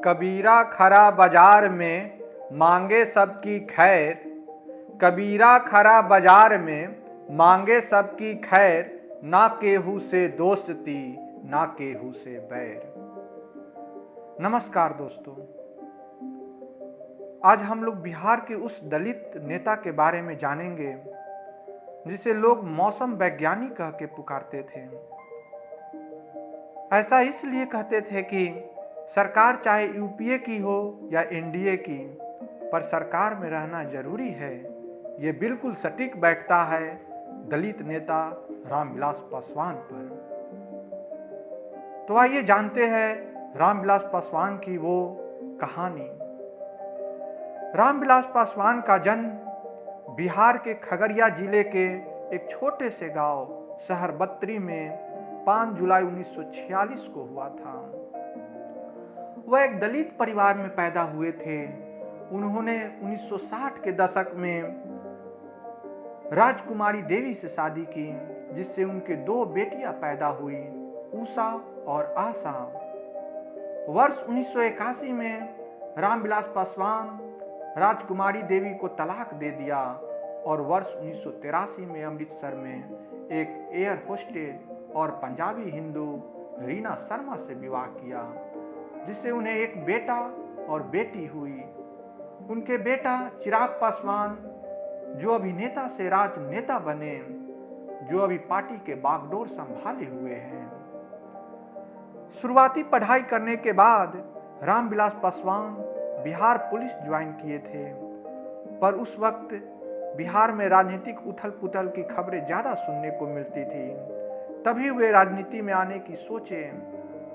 कबीरा खरा बाजार में मांगे सबकी खैर। कबीरा खरा बाजार में मांगे सबकी खैर। ना केहू से दोस्ती ना केहू से बैर। नमस्कार दोस्तों, आज हम लोग बिहार के उस दलित नेता के बारे में जानेंगे जिसे लोग मौसम वैज्ञानिक कह के पुकारते थे। ऐसा इसलिए कहते थे कि सरकार चाहे यूपीए की हो या एनडीए की, पर सरकार में रहना जरूरी है। ये बिल्कुल सटीक बैठता है दलित नेता रामविलास पासवान पर। तो आइए जानते हैं रामविलास पासवान की वो कहानी। रामविलास पासवान का जन्म बिहार के खगड़िया जिले के एक छोटे से गांव सहरबत्ती में 5 जुलाई 1946 को हुआ था। वह एक दलित परिवार में पैदा हुए थे। उन्होंने 1960 के दशक में राजकुमारी देवी से शादी की, जिससे उनके 2 बेटियां पैदा हुई, उषा और आशा। वर्ष 1981 में रामविलास पासवान राजकुमारी देवी को तलाक दे दिया और वर्ष 1983 में अमृतसर में एक एयर होस्टेस और पंजाबी हिंदू रीना शर्मा से विवाह किया, जिससे उन्हें एक बेटा और बेटी हुई। उनके बेटा चिराग पासवान जो अभिनेता से राजनेता बने, जो अभी पार्टी के बागडोर संभाले हुए हैं। शुरुआती पढ़ाई करने के बाद रामविलास पासवान बिहार पुलिस ज्वाइन किए थे, पर उस वक्त बिहार में राजनीतिक उथल पुथल की खबरें ज्यादा सुनने को मिलती थी। तभी वे राजनीति में आने की सोचे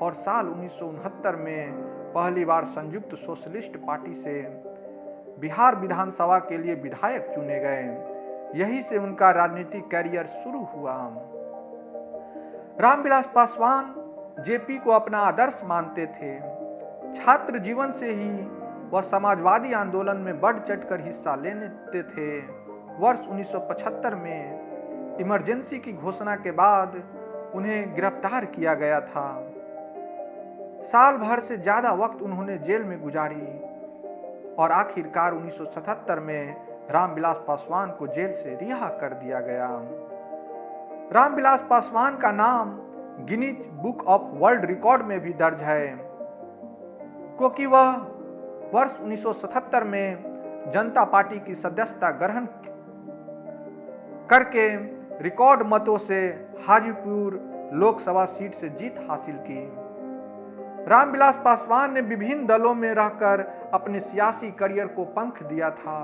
और साल 1969 में पहली बार संयुक्त सोशलिस्ट पार्टी से बिहार विधानसभा के लिए विधायक चुने गए। यही से उनका राजनीतिक कैरियर शुरू हुआ। रामविलास पासवान जेपी को अपना आदर्श मानते थे। छात्र जीवन से ही वह समाजवादी आंदोलन में बढ़ चढ़कर हिस्सा लेते थे। वर्ष 1975 में इमरजेंसी की घोषणा के बाद उन्हें गिरफ्तार किया गया था। साल भर से ज्यादा वक्त उन्होंने जेल में गुजारी और आखिरकार 1977 में रामविलास पासवान को जेल से रिहा कर दिया गया। रामविलास पासवान का नाम Guinness book of world record में भी दर्ज है, क्योंकि वह वर्ष 1977 में जनता पार्टी की सदस्यता ग्रहण करके रिकॉर्ड मतों से हाजीपुर लोकसभा सीट से जीत हासिल की। रामविलास पासवान ने विभिन्न दलों में रहकर अपने सियासी करियर को पंख दिया था।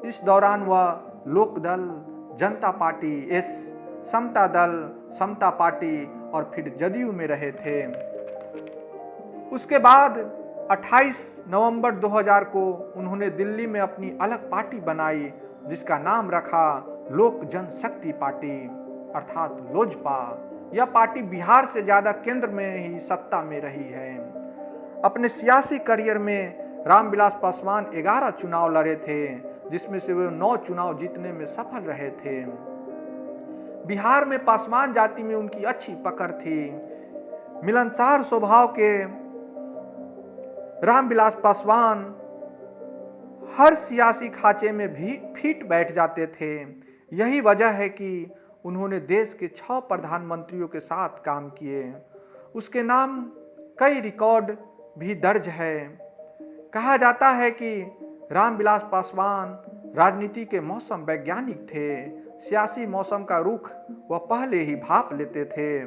इस दौरान वह लोकदल, जनता पार्टी, समता दल, समता पार्टी और फिर जदयू में रहे थे। उसके बाद 28 नवंबर 2000 को उन्होंने दिल्ली में अपनी अलग पार्टी बनाई, जिसका नाम रखा लोक जनशक्ति पार्टी अर्थात लोजपा। यह पार्टी बिहार से ज्यादा केंद्र में ही सत्ता में रही है। अपने सियासी करियर में रामविलास पासवान 11 चुनाव लड़े थे, जिसमें से वे 9 चुनाव जीतने में सफल रहे थे। बिहार में पासवान जाति में उनकी अच्छी पकड़ थी। मिलनसार स्वभाव के रामविलास पासवान हर सियासी खांचे में भी फिट बैठ जाते थे। यही वजह है कि उन्होंने देश के 6 प्रधानमंत्रियों के साथ काम किए। उसके नाम कई रिकॉर्ड भी दर्ज है। कहा जाता है कि रामविलास पासवान राजनीति के मौसम वैज्ञानिक थे। सियासी मौसम का रुख वह पहले ही भाप लेते थे।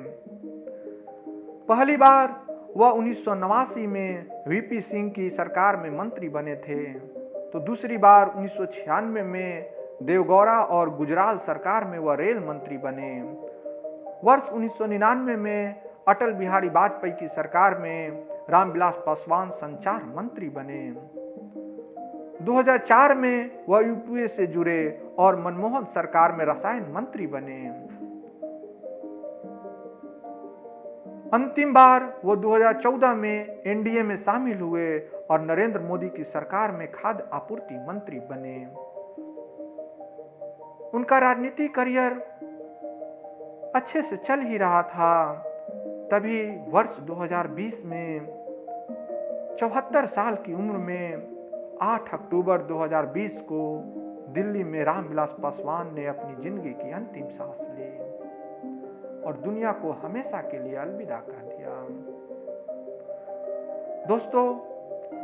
पहली बार वह 1989 में वीपी सिंह की सरकार में मंत्री बने थे, तो दूसरी बार 1996 में देवगौड़ा और गुजराल सरकार में वह रेल मंत्री बने। वर्ष 1999 में अटल बिहारी वाजपेयी की सरकार में रामविलास पासवान संचार मंत्री बने। 2004 में वह यूपीए से जुड़े और मनमोहन सरकार में रसायन मंत्री बने। अंतिम बार वो 2014 में एनडीए में शामिल हुए और नरेंद्र मोदी की सरकार में खाद्य आपूर्ति मंत्री बने। उनका राजनीतिक करियर अच्छे से चल ही रहा था, तभी वर्ष 2020 में 74 साल की उम्र में 8 अक्टूबर 2020 को दिल्ली में रामविलास पासवान ने अपनी जिंदगी की अंतिम सांस ली और दुनिया को हमेशा के लिए अलविदा कह दिया। दोस्तों,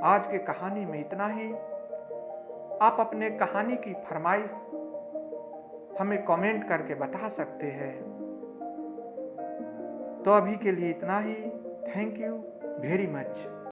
आज के कहानी में इतना ही। आप अपने कहानी की फरमाइश हमें कमेंट करके बता सकते हैं। तो अभी के लिए इतना ही। Thank you very much.